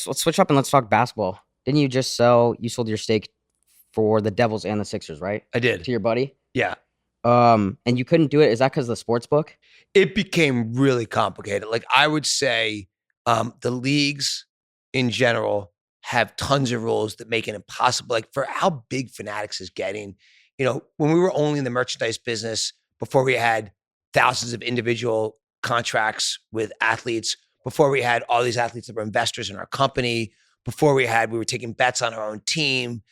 let's switch up and let's talk basketball. Didn't you just you sold your stake for the Devils and the Sixers, right? I did. To your buddy? Yeah. And you couldn't do it. Is that because of the sports book? It became really complicated. Like I would say the leagues in general have tons of rules that make it impossible. Like for how big Fanatics is getting, when we were only in the merchandise business before we had thousands of individual contracts with athletes, before we had all these athletes that were investors in our company, before we were taking bets on our own team,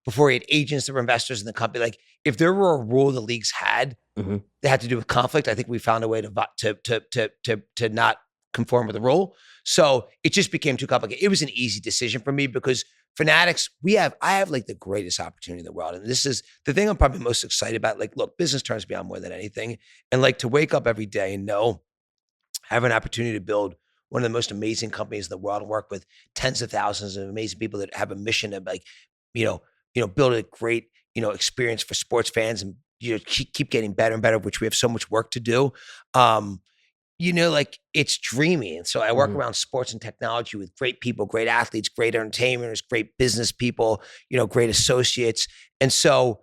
before we had agents that were investors in the company. Like if there were a rule the leagues had that had to do with conflict, I think we found a way to not conform with the rule. So it just became too complicated. It was an easy decision for me because Fanatics, I have like the greatest opportunity in the world. And this is the thing I'm probably most excited about. Like, look, business turns me on more than anything. And like to wake up every day and know I have an opportunity to build one of the most amazing companies in the world and work with tens of thousands of amazing people that have a mission to like, build a great, experience for sports fans and, keep getting better and better, which we have so much work to do. Like it's dreamy. And so I work around sports and technology with great people, great athletes, great entertainers, great business people, great associates. And so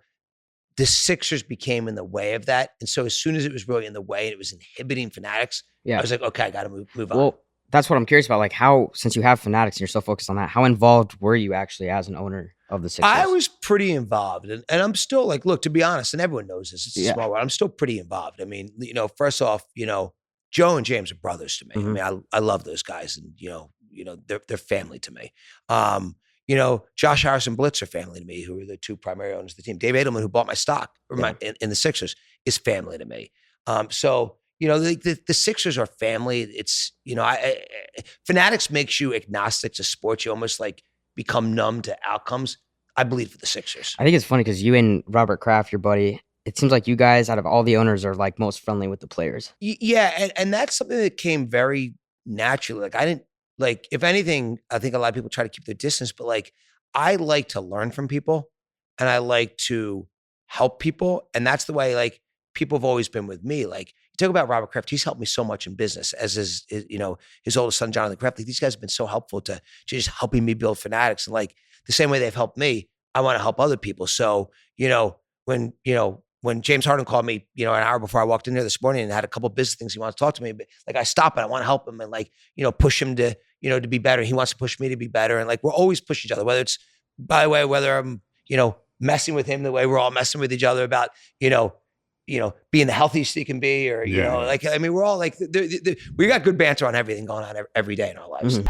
the Sixers became in the way of that. And so as soon as it was really in the way and it was inhibiting Fanatics, I was like, okay, I got to move on. Well, that's what I'm curious about. Like since you have Fanatics and you're so focused on that, how involved were you actually as an owner of the Sixers? I was pretty involved. And I'm still like, look, to be honest, and everyone knows this, it's a small world. I'm still pretty involved. I mean, first off, Joe and James are brothers to me. I mean, I love those guys and, they're family to me. Josh Harris and Blitz are family to me, who are the two primary owners of the team. Dave Edelman, who bought my stock in the Sixers, is family to me. So, the Sixers are family. It's, Fanatics makes you agnostic to sports. You almost like become numb to outcomes. I bleed for the Sixers. I think it's funny because you and Robert Kraft, your buddy, it seems like you guys out of all the owners are like most friendly with the players. Yeah. And that's something that came very naturally. Like I didn't, like, if anything, I think a lot of people try to keep their distance, but like, I like to learn from people and I like to help people. And that's the way, like, people have always been with me. Like, you talk about Robert Kraft, he's helped me so much in business, as his oldest son, Jonathan Kraft. Like, these guys have been so helpful to just helping me build Fanatics. And like, the same way they've helped me, I want to help other people. So, when James Harden called me, an hour before I walked in there this morning and had a couple of business things he wants to talk to me, but like I stop and I want to help him and like, push him to, to be better. He wants to push me to be better. And like, we're always pushing each other, whether it's, by the way, whether I'm, messing with him the way we're all messing with each other about, being the healthiest he can be, or, like, I mean, we're all like, we got good banter on everything going on every day in our lives.